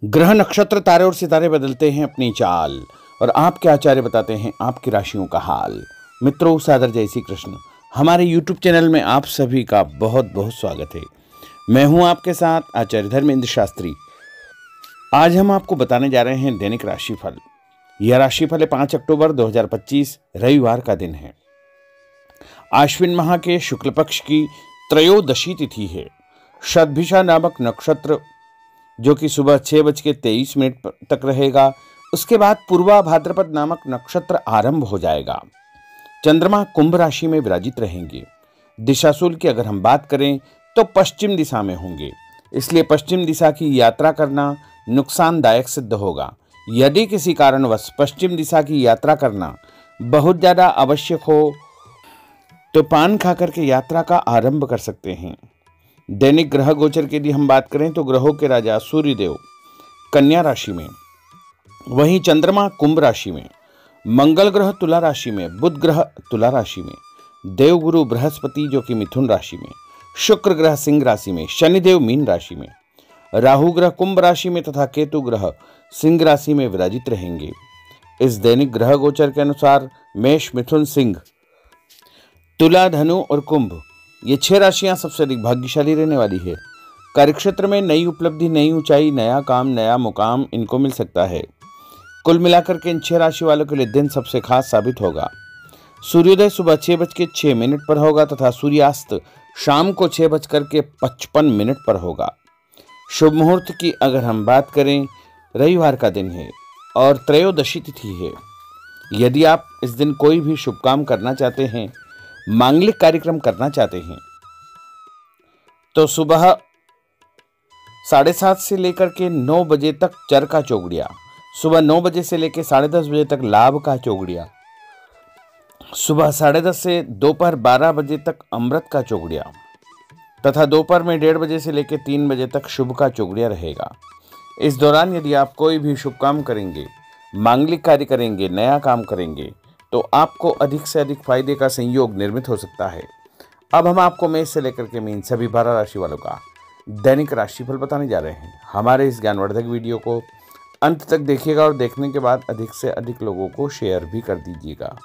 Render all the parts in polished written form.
ग्रह नक्षत्र तारे और सितारे बदलते हैं अपनी चाल और आपके आचार्य बताते हैं आपकी राशियों का हाल। मित्रों, सादर जय श्री कृष्ण। हमारे YouTube चैनल में आप सभी का बहुत बहुत स्वागत है। मैं हूं आपके साथ आचार्य धर्मेंद्र शास्त्री। आज हम आपको बताने जा रहे हैं दैनिक राशिफल। यह राशिफल 5 अक्टूबर 2025 रविवार का दिन है। आश्विन माह के शुक्ल पक्ष की त्रयोदशी तिथि है। शतभिषा नामक नक्षत्र जो कि सुबह 6:23 तक रहेगा। उसके बाद पूर्वा भाद्रपद नामक नक्षत्र आरंभ हो जाएगा। चंद्रमा कुंभ राशि में विराजित रहेंगे। दिशाशूल की अगर हम बात करें तो पश्चिम दिशा में होंगे, इसलिए पश्चिम दिशा की यात्रा करना नुकसानदायक सिद्ध होगा। यदि किसी कारणवश पश्चिम दिशा की यात्रा करना बहुत ज्यादा आवश्यक हो तो पान खाकर के यात्रा का आरंभ कर सकते हैं। दैनिक ग्रह गोचर की यदि हम बात करें तो ग्रहों के राजा सूर्यदेव कन्या राशि में, वहीं चंद्रमा कुंभ राशि में, मंगल ग्रह तुला राशि में, बुध ग्रह तुला राशि में, देवगुरु बृहस्पति जो कि मिथुन राशि में, शुक्र ग्रह सिंह राशि में, शनिदेव मीन राशि में, राहु ग्रह कुंभ राशि में तथा केतु ग्रह सिंह राशि में विराजित रहेंगे। इस दैनिक ग्रह गोचर के अनुसार मेष, मिथुन, सिंह, तुला, धनु और कुंभ ये 6 राशियां सबसे अधिक भाग्यशाली रहने वाली है। कार्यक्षेत्र में नई उपलब्धि, नई ऊंचाई, नया काम, नया मुकाम इनको मिल सकता है। कुल मिलाकर के इन 6 राशि वालों के लिए दिन सबसे खास साबित होगा। सूर्योदय सुबह 6:06 पर होगा तथा सूर्यास्त शाम को 6:55 पर होगा। शुभ मुहूर्त की अगर हम बात करें, रविवार का दिन है और त्रयोदशी तिथि है। यदि आप इस दिन कोई भी शुभ काम करना चाहते हैं, मांगलिक कार्यक्रम करना चाहते हैं, तो सुबह 7:30 से लेकर के 9 बजे तक चर का चौगड़िया, सुबह 9 बजे से लेकर 10:30 बजे तक लाभ का चौगड़िया, सुबह 10:30 से दोपहर 12 बजे तक अमृत का चौगड़िया तथा दोपहर में 1:30 बजे से लेकर 3 बजे तक शुभ का चौगड़िया रहेगा। इस दौरान यदि आप कोई भी शुभ काम करेंगे, मांगलिक कार्य करेंगे, नया काम करेंगे, तो आपको अधिक से अधिक फायदे का संयोग निर्मित हो सकता है। अब हम आपको मेष से लेकर के मीन सभी 12 राशि वालों का दैनिक राशिफल बताने जा रहे हैं। हमारे इस ज्ञानवर्धक वीडियो को अंत तक देखिएगा और देखने के बाद अधिक से अधिक लोगों को शेयर भी कर दीजिएगा।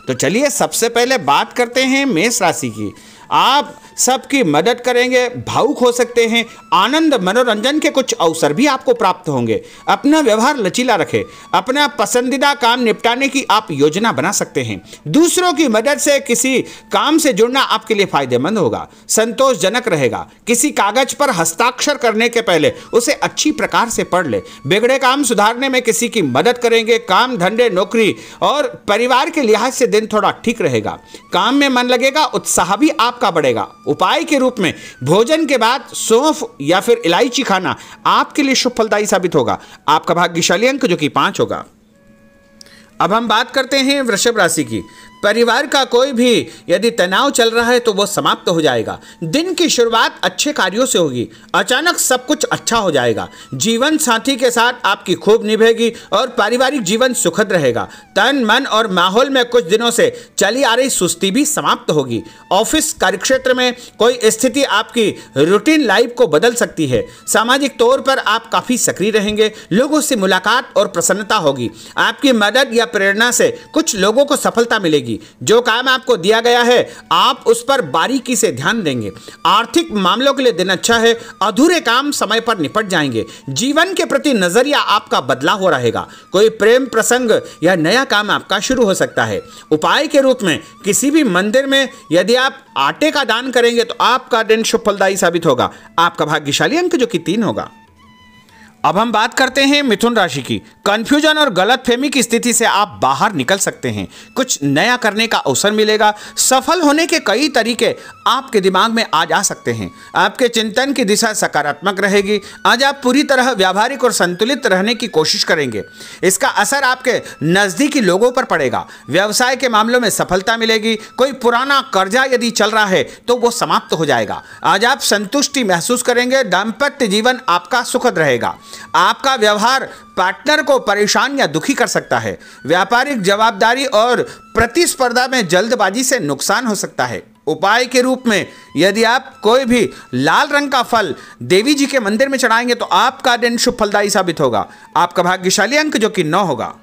तो चलिए सबसे पहले बात करते हैं मेष राशि की। आप सबकी मदद करेंगे, भावुक हो सकते हैं, आनंद मनोरंजन के कुछ अवसर भी आपको प्राप्त होंगे। अपना व्यवहार लचीला रखें, अपना पसंदीदा काम निपटाने की आप योजना बना सकते हैं। दूसरों की मदद से किसी काम से जुड़ना आपके लिए फायदेमंद होगा, संतोषजनक रहेगा। किसी कागज पर हस्ताक्षर करने के पहले उसे अच्छी प्रकार से पढ़ ले। बिगड़े काम सुधारने में किसी की मदद करेंगे। काम, धंधे, नौकरी और परिवार के लिहाज से दिन थोड़ा ठीक रहेगा। काम में मन लगेगा, उत्साह भी आपका बढ़ेगा। उपाय के रूप में भोजन के बाद सौंफ या फिर इलायची खाना आपके लिए शुभ फलदायी साबित होगा। आपका भाग्यशाली अंक जो कि 5 होगा। अब हम बात करते हैं वृषभ राशि की। परिवार का कोई भी यदि तनाव चल रहा है तो वो समाप्त हो जाएगा। दिन की शुरुआत अच्छे कार्यों से होगी। अचानक सब कुछ अच्छा हो जाएगा। जीवन साथी के साथ आपकी खूब निभेगी और पारिवारिक जीवन सुखद रहेगा। तन, मन और माहौल में कुछ दिनों से चली आ रही सुस्ती भी समाप्त होगी। ऑफिस कार्यक्षेत्र में कोई स्थिति आपकी रूटीन लाइफ को बदल सकती है। सामाजिक तौर पर आप काफी सक्रिय रहेंगे। लोगों से मुलाकात और प्रसन्नता होगी। आपकी मदद या प्रेरणा से कुछ लोगों को सफलता मिलेगी। जो काम आपको दिया गया है आप उस पर बारीकी से ध्यान देंगे। आर्थिक मामलों के लिए दिन अच्छा है। अधूरे काम समय पर निपट जाएंगे। जीवन के प्रति नजरिया आपका बदला हो रहेगा। कोई प्रेम प्रसंग या नया काम आपका शुरू हो सकता है। उपाय के रूप में किसी भी मंदिर में यदि आप आटे का दान करेंगे तो आपका दिन शुभ फलदायी साबित होगा। आपका भाग्यशाली अंक जो कि 3 होगा। अब हम बात करते हैं मिथुन राशि की। कंफ्यूजन और गलतफहमी की स्थिति से आप बाहर निकल सकते हैं। कुछ नया करने का अवसर मिलेगा। सफल होने के कई तरीके आपके दिमाग में आ जा सकते हैं। आपके चिंतन की दिशा सकारात्मक रहेगी। आज आप पूरी तरह व्यावहारिक और संतुलित रहने की कोशिश करेंगे। इसका असर आपके नजदीकी लोगों पर पड़ेगा। व्यवसाय के मामलों में सफलता मिलेगी। कोई पुराना कर्जा यदि चल रहा है तो वो समाप्त हो जाएगा। आज आप संतुष्टि महसूस करेंगे। दाम्पत्य जीवन आपका सुखद रहेगा। आपका व्यवहार पार्टनर को परेशान या दुखी कर सकता है। व्यापारिक जवाबदारी और प्रतिस्पर्धा में जल्दबाजी से नुकसान हो सकता है। उपाय के रूप में यदि आप कोई भी लाल रंग का फल देवी जी के मंदिर में चढ़ाएंगे तो आपका दिन शुभ फलदायी साबित होगा। आपका भाग्यशाली अंक जो कि 9 होगा।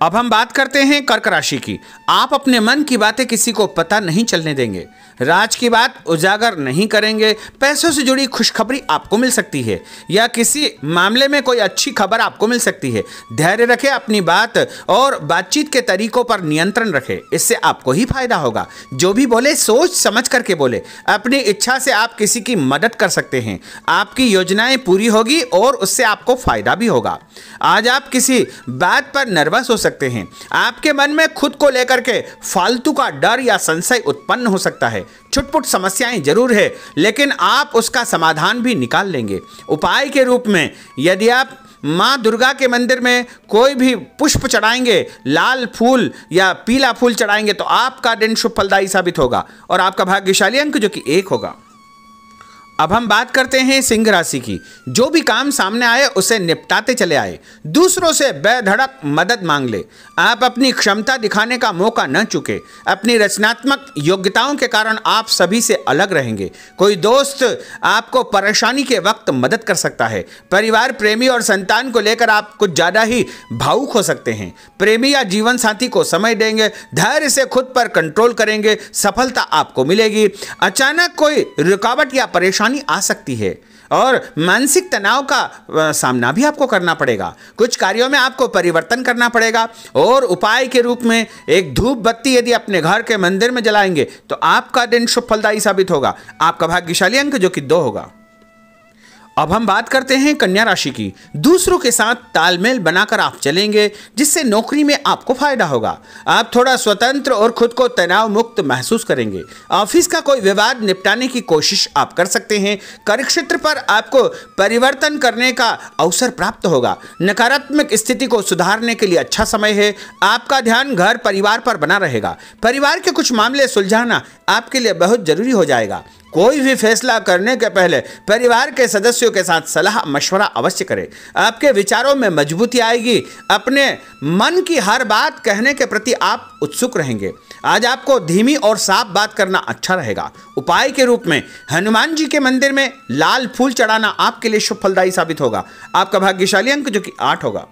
अब हम बात करते हैं कर्क राशि की। आप अपने मन की बातें किसी को पता नहीं चलने देंगे, राज की बात उजागर नहीं करेंगे, पैसों से जुड़ी खुशखबरी आपको मिल सकती है या किसी मामले में कोई अच्छी खबर आपको मिल सकती है। धैर्य रखें, अपनी बात और बातचीत के तरीकों पर नियंत्रण रखें, इससे आपको ही फायदा होगा। जो भी बोले सोच समझ करके बोले। अपनी इच्छा से आप किसी की मदद कर सकते हैं, आपकी योजनाएं पूरी होगी और उससे आपको फायदा भी होगा। आज आप किसी बात पर नर्वस हो सकते हैं, आपके मन में खुद को लेकर के फालतू का डर या संशय उत्पन्न हो सकता है। छुटपुट समस्याएं जरूर है लेकिन आप उसका समाधान भी निकाल लेंगे। उपाय के रूप में यदि आप माँ दुर्गा के मंदिर में कोई भी पुष्प चढ़ाएंगे, लाल फूल या पीला फूल चढ़ाएंगे तो आपका दिन शुभ फलदायी साबित होगा और आपका भाग्यशाली अंक जो कि 1 होगा। अब हम बात करते हैं सिंह राशि की। जो भी काम सामने आए उसे निपटाते चले आए, दूसरों से बेधड़क मदद मांग ले। आप अपनी क्षमता दिखाने का मौका न चुके। अपनी रचनात्मक योग्यताओं के कारण आप सभी से अलग रहेंगे। कोई दोस्त आपको परेशानी के वक्त मदद कर सकता है। परिवार, प्रेमी और संतान को लेकर आप कुछ ज़्यादा ही भावुक हो सकते हैं। प्रेमी या जीवन साथी को समय देंगे, धैर्य से खुद पर कंट्रोल करेंगे, सफलता आपको मिलेगी। अचानक कोई रुकावट या परेशानी आ सकती है और मानसिक तनाव का सामना भी आपको करना पड़ेगा। कुछ कार्यों में आपको परिवर्तन करना पड़ेगा और उपाय के रूप में एक धूप बत्ती यदि अपने घर के मंदिर में जलाएंगे तो आपका दिन शुभ फलदायी साबित होगा। आपका भाग्यशाली अंक जो कि 2 होगा। अब हम बात करते हैं कन्या राशि की। दूसरों के साथ तालमेल बनाकर आप चलेंगे जिससे नौकरी में आपको फायदा होगा। आप थोड़ा स्वतंत्र और खुद को तनाव मुक्त महसूस करेंगे। ऑफिस का कोई विवाद निपटाने की कोशिश आप कर सकते हैं। कार्यक्षेत्र पर आपको परिवर्तन करने का अवसर प्राप्त होगा। नकारात्मक स्थिति को सुधारने के लिए अच्छा समय है। आपका ध्यान घर परिवार पर बना रहेगा। परिवार के कुछ मामले सुलझाना आपके लिए बहुत जरूरी हो जाएगा। कोई भी फैसला करने के पहले परिवार के सदस्यों के साथ सलाह मशवरा अवश्य करें। आपके विचारों में मजबूती आएगी। अपने मन की हर बात कहने के प्रति आप उत्सुक रहेंगे। आज आपको धीमी और साफ बात करना अच्छा रहेगा। उपाय के रूप में हनुमान जी के मंदिर में लाल फूल चढ़ाना आपके लिए शुभ फलदायी साबित होगा। आपका भाग्यशाली अंक जो कि 8 होगा।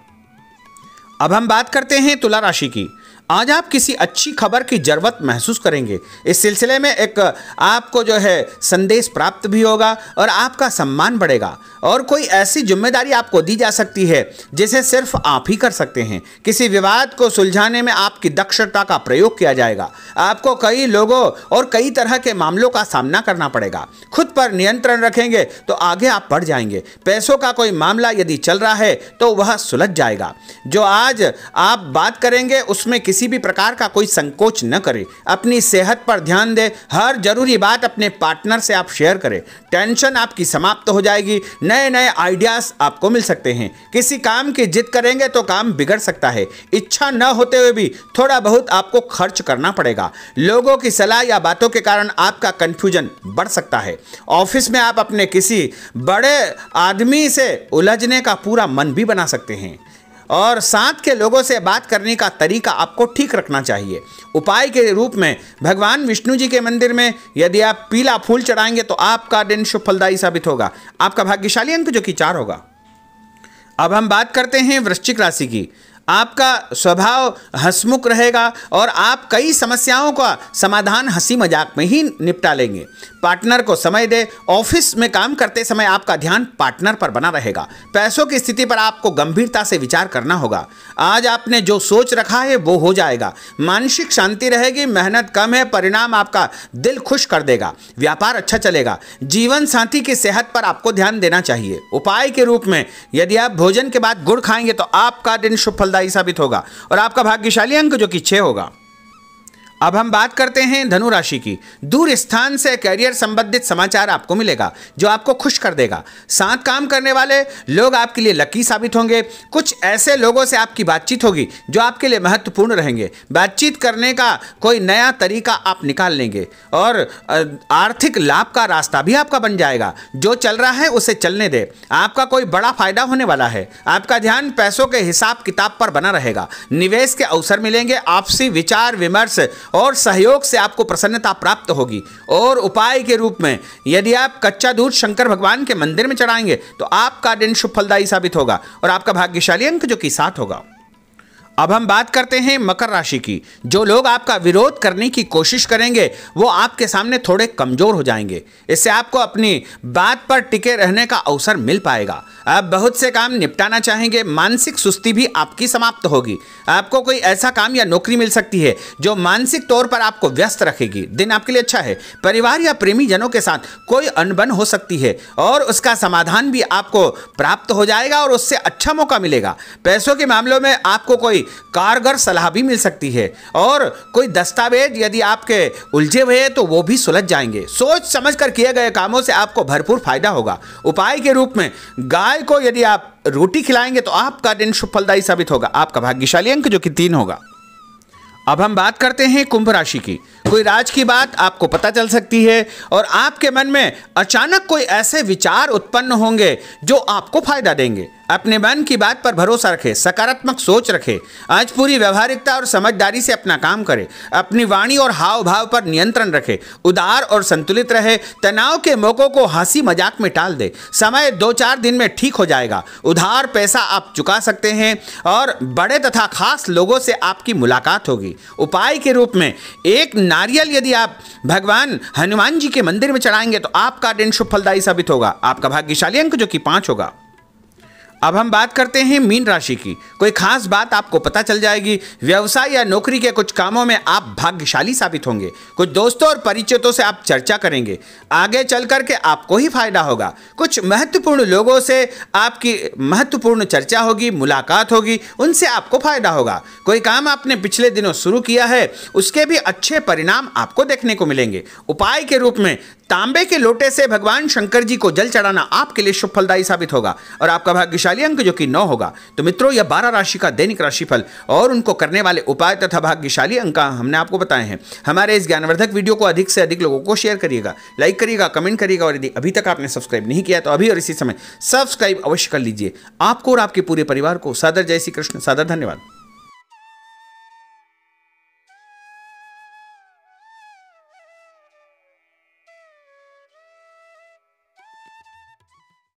अब हम बात करते हैं तुला राशि की। आज आप किसी अच्छी खबर की जरूरत महसूस करेंगे। इस सिलसिले में एक आपको जो है संदेश प्राप्त भी होगा और आपका सम्मान बढ़ेगा और कोई ऐसी जिम्मेदारी आपको दी जा सकती है जिसे सिर्फ आप ही कर सकते हैं। किसी विवाद को सुलझाने में आपकी दक्षता का प्रयोग किया जाएगा। आपको कई लोगों और कई तरह के मामलों का सामना करना पड़ेगा। खुद पर नियंत्रण रखेंगे तो आगे आप बढ़ जाएंगे। पैसों का कोई मामला यदि चल रहा है तो वह सुलझ जाएगा। जो आज आप बात करेंगे उसमें किसी भी प्रकार का कोई संकोच न करें। अपनी सेहत पर ध्यान दें। हर जरूरी बात अपने पार्टनर से आप शेयर करें। टेंशन आपकी समाप्त हो जाएगी। नए नए आइडियाज आपको मिल सकते हैं। किसी काम की जिद करेंगे तो काम बिगड़ सकता है। इच्छा न होते हुए भी थोड़ा बहुत आपको खर्च करना पड़ेगा। लोगों की सलाह या बातों के कारण आपका कंफ्यूजन बढ़ सकता है। ऑफिस में आप अपने किसी बड़े आदमी से उलझने का पूरा मन भी बना सकते हैं और साथ के लोगों से बात करने का तरीका आपको ठीक रखना चाहिए। उपाय के रूप में भगवान विष्णु जी के मंदिर में यदि आप पीला फूल चढ़ाएंगे तो आपका दिन शुभ फलदायी साबित होगा। आपका भाग्यशाली अंक जो कि 4 होगा। अब हम बात करते हैं वृश्चिक राशि की। आपका स्वभाव हंसमुख रहेगा और आप कई समस्याओं का समाधान हंसी मजाक में ही निपटा लेंगे। पार्टनर को समय दे। ऑफिस में काम करते समय आपका ध्यान पार्टनर पर बना रहेगा। पैसों की स्थिति पर आपको गंभीरता से विचार करना होगा। आज आपने जो सोच रखा है वो हो जाएगा। मानसिक शांति रहेगी। मेहनत कम है, परिणाम आपका दिल खुश कर देगा। व्यापार अच्छा चलेगा। जीवन साथी की सेहत पर आपको ध्यान देना चाहिए। उपाय के रूप में यदि आप भोजन के बाद गुड़ खाएंगे तो आपका दिन शुभ फलदायी साबित होगा और आपका भाग्यशाली अंक जो कि 6 होगा। अब हम बात करते हैं धनु राशि की। दूर स्थान से करियर संबंधित समाचार आपको मिलेगा जो आपको खुश कर देगा। साथ काम करने वाले लोग आपके लिए लकी साबित होंगे। कुछ ऐसे लोगों से आपकी बातचीत होगी जो आपके लिए महत्वपूर्ण रहेंगे। बातचीत करने का कोई नया तरीका आप निकाल लेंगे और आर्थिक लाभ का रास्ता भी आपका बन जाएगा। जो चल रहा है उसे चलने दे। आपका कोई बड़ा फायदा होने वाला है। आपका ध्यान पैसों के हिसाब किताब पर बना रहेगा। निवेश के अवसर मिलेंगे। आपसी विचार विमर्श और सहयोग से आपको प्रसन्नता प्राप्त होगी। और उपाय के रूप में यदि आप कच्चा दूध शंकर भगवान के मंदिर में चढ़ाएंगे तो आपका दिन शुभ फलदायी साबित होगा और आपका भाग्यशाली अंक जो कि 7 होगा। अब हम बात करते हैं मकर राशि की। जो लोग आपका विरोध करने की कोशिश करेंगे वो आपके सामने थोड़े कमजोर हो जाएंगे। इससे आपको अपनी बात पर टिके रहने का अवसर मिल पाएगा। आप बहुत से काम निपटाना चाहेंगे, मानसिक सुस्ती भी आपकी समाप्त होगी। आपको कोई ऐसा काम या नौकरी मिल सकती है जो मानसिक तौर पर आपको व्यस्त रखेगी। दिन आपके लिए अच्छा है। परिवार या प्रेमी जनों के साथ कोई अनबन हो सकती है और उसका समाधान भी आपको प्राप्त हो जाएगा और उससे अच्छा मौका मिलेगा। पैसों के मामलों में आपको कोई कारगर सलाह भी मिल सकती है और कोई दस्तावेज यदि आपके उलझे हुए हैं तो वो भी सुलझ जाएंगे। सोच समझ कर किए गए कामों से आपको भरपूर फायदा होगा। उपाय के रूप में गाय को यदि आप रोटी खिलाएंगे तो आपका दिन शुभ फलदायी साबित होगा। आपका भाग्यशाली अंक जो कि 3 होगा। अब हम बात करते हैं कुंभ राशि की। कोई राज की बात आपको पता चल सकती है और आपके मन में अचानक कोई ऐसे विचार उत्पन्न होंगे जो आपको फायदा देंगे। अपने मन की बात पर भरोसा रखें, सकारात्मक सोच रखें। आज पूरी व्यवहारिकता और समझदारी से अपना काम करें। अपनी वाणी और हाव भाव पर नियंत्रण रखें। उदार और संतुलित रहे। तनाव के मौकों को हंसी मजाक में टाल दे। समय 2-4 दिन में ठीक हो जाएगा। उधार पैसा आप चुका सकते हैं और बड़े तथा खास लोगों से आपकी मुलाकात होगी। उपाय के रूप में एक नारियल यदि आप भगवान हनुमान जी के मंदिर में चढ़ाएंगे तो आपका दिन शुभ फलदायी साबित होगा। आपका भाग्यशाली अंक जो कि 5 होगा। अब हम बात करते हैं मीन राशि की। कोई खास बात आपको पता चल जाएगी। व्यवसाय या नौकरी के कुछ कामों में आप भाग्यशाली साबित होंगे। कुछ दोस्तों और परिचितों से आप चर्चा करेंगे। आगे चल करके आपको ही फायदा होगा। कुछ महत्वपूर्ण लोगों से आपकी महत्वपूर्ण चर्चा होगी, मुलाकात होगी, उनसे आपको फायदा होगा। कोई काम आपने पिछले दिनों शुरू किया है उसके भी अच्छे परिणाम आपको देखने को मिलेंगे। उपाय के रूप में तांबे के लोटे से भगवान शंकर जी को जल चढ़ाना आपके लिए शुभ फलदायी साबित होगा और आपका भाग्यशाली अंक जो कि 9 होगा। तो मित्रों, यह 12 राशि का दैनिक राशिफल और उनको करने वाले उपाय तथा भाग्यशाली अंक हमने आपको बताए हैं। हमारे इस ज्ञानवर्धक वीडियो को अधिक से अधिक लोगों को शेयर करिएगा, लाइक करिएगा, कमेंट करिएगा और यदि अभी तक आपने सब्सक्राइब नहीं किया तो अभी और इसी समय सब्सक्राइब अवश्य कर लीजिए। आपको और आपके पूरे परिवार को सादर जय श्री कृष्ण, सादर धन्यवाद।